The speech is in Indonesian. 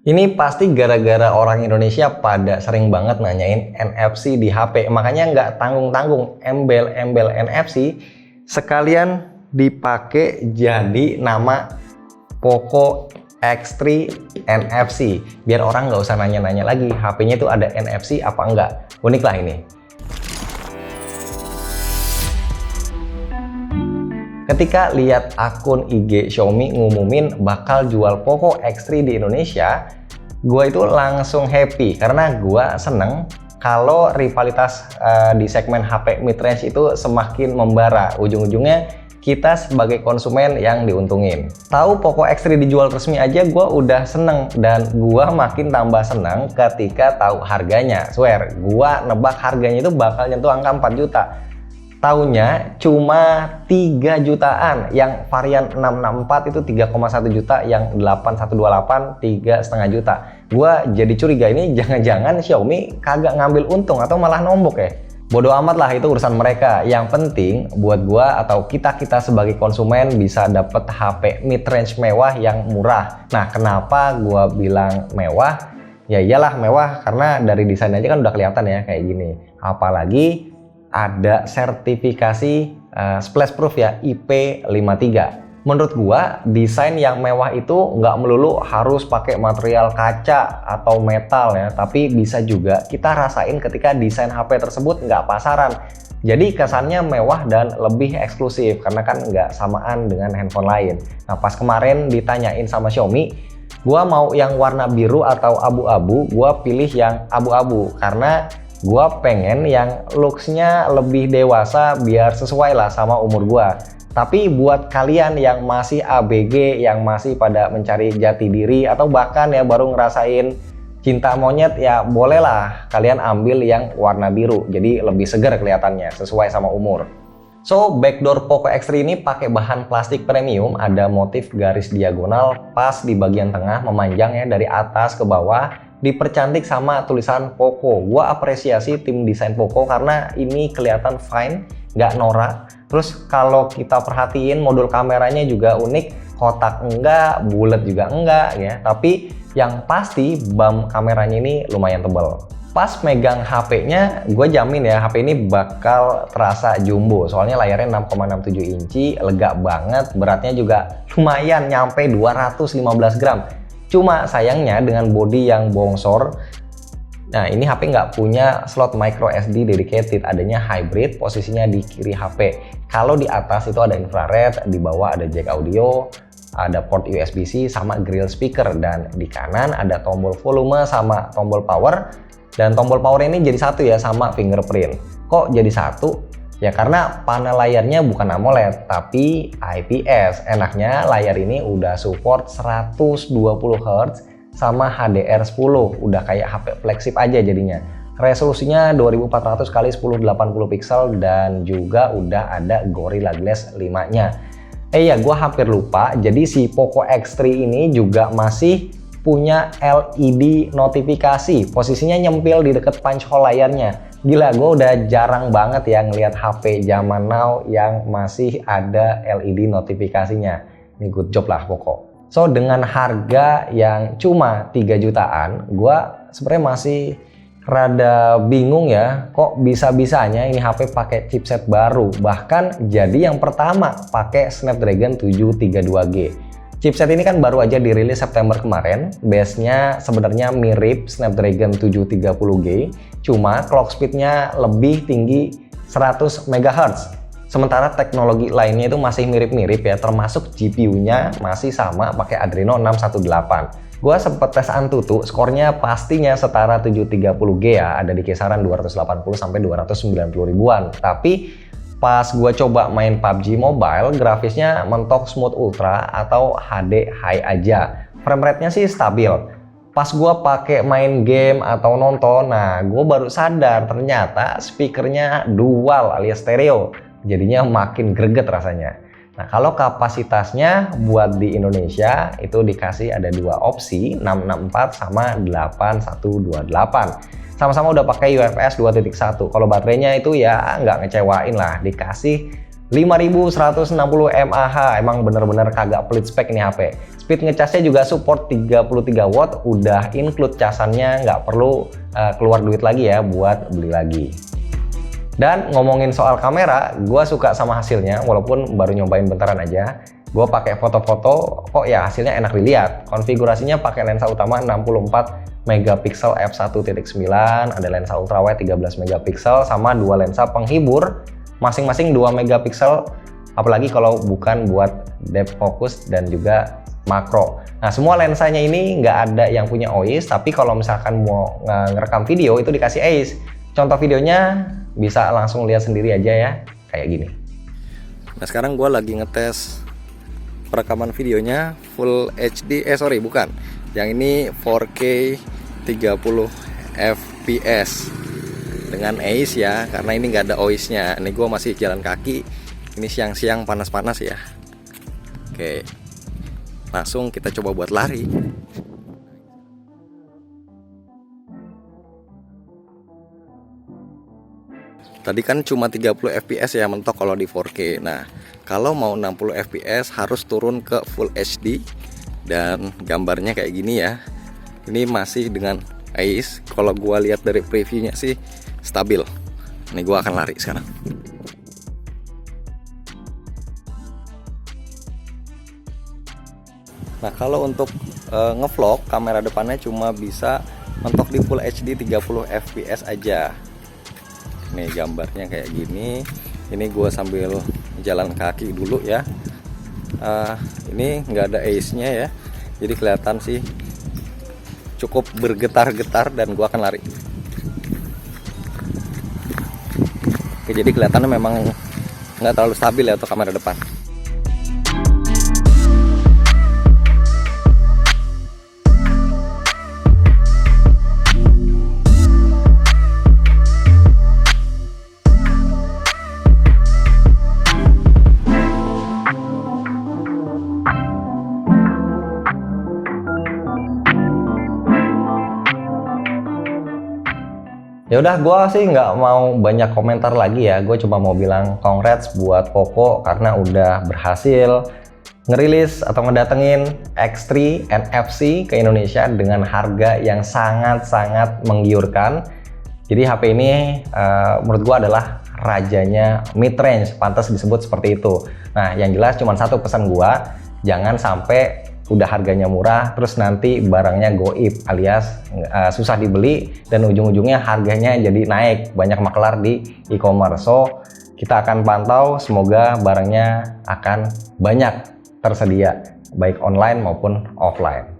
Ini pasti gara-gara orang Indonesia pada sering banget nanyain NFC di HP. Makanya nggak tanggung-tanggung embel-embel NFC sekalian dipakai jadi nama Poco X3 NFC. Biar orang nggak usah nanya-nanya lagi HP-nya itu ada NFC apa enggak. Unik lah ini. Ketika lihat akun IG Xiaomi ngumumin bakal jual Poco X3 di Indonesia, gue itu langsung happy karena gue seneng kalau rivalitas di segmen HP mid-range itu semakin membara. Ujung-ujungnya kita sebagai konsumen yang diuntungin. Tahu Poco X3 dijual resmi aja gue udah seneng, dan gue makin tambah seneng ketika tahu harganya. Swear, gue nebak harganya itu bakal nyentuh angka 4 juta. Taunya cuma 3 jutaan, yang varian 664 itu 3,1 juta, yang 8128 3,5 juta. Gua jadi curiga ini jangan-jangan Xiaomi kagak ngambil untung atau malah nombok ya. Bodoh amat lah, itu urusan mereka. Yang penting buat gua atau kita sebagai konsumen bisa dapet HP mid-range mewah yang murah. Nah, kenapa gua bilang mewah? Ya iyalah mewah karena dari desain aja kan udah kelihatan ya kayak gini. Apalagi ada sertifikasi splash proof ya, IP53. Menurut gua desain yang mewah itu nggak melulu harus pakai material kaca atau metal ya, tapi bisa juga kita rasain ketika desain HP tersebut nggak pasaran. Jadi kesannya mewah dan lebih eksklusif karena kan nggak samaan dengan handphone lain. Nah, pas kemarin ditanyain sama Xiaomi, gua mau yang warna biru atau abu-abu, gua pilih yang abu-abu karena gua pengen yang looks-nya lebih dewasa biar sesuai lah sama umur gua. Tapi buat kalian yang masih ABG, yang masih pada mencari jati diri atau bahkan ya baru ngerasain cinta monyet, ya bolehlah kalian ambil yang warna biru. Jadi lebih seger kelihatannya, sesuai sama umur. So, backdoor Poco X3 ini pakai bahan plastik premium, ada motif garis diagonal pas di bagian tengah memanjang ya dari atas ke bawah, dipercantik sama tulisan Poco. Gua apresiasi tim desain Poco karena ini kelihatan fine, nggak norak. Terus kalau kita perhatiin modul kameranya juga unik, kotak enggak, bulat juga enggak ya. Tapi yang pasti bump kameranya ini lumayan tebal. Pas megang HP-nya, gue jamin ya HP ini bakal terasa jumbo. Soalnya layarnya 6,67 inci, lega banget, beratnya juga lumayan nyampe 215 gram. Cuma sayangnya dengan bodi yang bongsor, nah ini HP nggak punya slot micro SD dedicated, adanya hybrid, posisinya di kiri HP. Kalau di atas itu ada infrared, di bawah ada jack audio, ada port USB-C sama grill speaker, dan di kanan ada tombol volume sama tombol power. Dan tombol power ini jadi satu ya sama fingerprint. Kok jadi satu? Ya karena panel layarnya bukan AMOLED tapi IPS. Enaknya layar ini udah support 120 Hz sama HDR10, udah kayak HP flagship aja jadinya. Resolusinya 2400 x 1080 pixel dan juga udah ada Gorilla Glass 5-nya. Ya gue hampir lupa, jadi si Poco X3 ini juga masih punya LED notifikasi. Posisinya nyempil di deket punch hole layarnya. Gila, gue udah jarang banget ya ngelihat HP zaman now yang masih ada LED notifikasinya. Ini good job lah Poco. So, dengan harga yang cuma 3 jutaan, gue sebenarnya masih rada bingung ya, kok bisa-bisanya ini HP pakai chipset baru, bahkan jadi yang pertama pakai Snapdragon 732G. Chipset ini kan baru aja dirilis September kemarin, base-nya sebenarnya mirip Snapdragon 730G, cuma clock speed-nya lebih tinggi 100 MHz. Sementara teknologi lainnya itu masih mirip-mirip ya, termasuk GPU-nya masih sama pakai Adreno 618. Gua sempet tes Antutu, skornya pastinya setara 730G ya, ada di kisaran 280 sampai 290 ribuan. Tapi pas gua coba main PUBG Mobile, grafisnya mentok Smooth Ultra atau HD High aja. Frame rate-nya sih stabil. Pas gua pakai main game atau nonton, nah gua baru sadar ternyata speakernya dual alias stereo. Jadinya makin greget rasanya. Nah, kalau kapasitasnya buat di Indonesia itu dikasih ada dua opsi, 664 sama 8128. Sama-sama udah pakai UFS 2.1. Kalau baterainya itu ya nggak ngecewain lah, dikasih 5160 mAh, emang bener-bener kagak pelit spek ini HP. Speed ngecasnya juga support 33 watt, udah include casannya, nggak perlu keluar duit lagi ya buat beli lagi. Dan ngomongin soal kamera, gue suka sama hasilnya, walaupun baru nyobain bentaran aja. Gue pakai foto-foto, kok ya hasilnya enak dilihat. Konfigurasinya pakai lensa utama 64 megapiksel f1.9, ada lensa ultrawide 13 megapiksel, sama dua lensa penghibur masing-masing 2 megapiksel, apalagi kalau bukan buat depth focus dan juga makro. Nah, semua lensanya ini nggak ada yang punya OIS, tapi kalau misalkan mau ngerekam video itu dikasih AIS. Contoh videonya bisa langsung lihat sendiri aja ya, kayak gini. Nah, sekarang gue lagi ngetes perekaman videonya full HD, bukan. Yang ini 4K 30 fps dengan AIS ya, karena ini nggak ada OIS-nya. Ini gue masih jalan kaki, ini siang-siang panas-panas ya. Oke, langsung kita coba buat lari. Tadi kan cuma 30 fps ya mentok kalau di 4K. Nah, kalau mau 60 fps harus turun ke full HD, dan gambarnya kayak gini ya. Ini masih dengan AIS. Kalau gua lihat dari previewnya sih stabil. Ini gua akan lari sekarang. Nah, kalau untuk ngevlog, kamera depannya cuma bisa mentok di full HD 30 fps aja. Nih gambarnya kayak gini. Ini gua sambil jalan kaki dulu ya. Ini nggak ada AIS-nya ya, jadi kelihatan sih cukup bergetar-getar, dan gua akan lari. Oke, jadi kelihatannya memang nggak terlalu stabil ya untuk kamera depan. Ya udah, gue sih nggak mau banyak komentar lagi ya. Gue cuma mau bilang congrats buat Poco karena udah berhasil ngerilis atau ngedatengin X3 NFC ke Indonesia dengan harga yang sangat-sangat menggiurkan. Jadi HP ini menurut gue adalah rajanya mid-range, pantas disebut seperti itu. Nah, yang jelas cuma satu pesan gue, jangan sampai udah harganya murah terus nanti barangnya goib alias susah dibeli dan ujung-ujungnya harganya jadi naik, banyak makelar di e-commerce. So kita akan pantau, semoga barangnya akan banyak tersedia baik online maupun offline.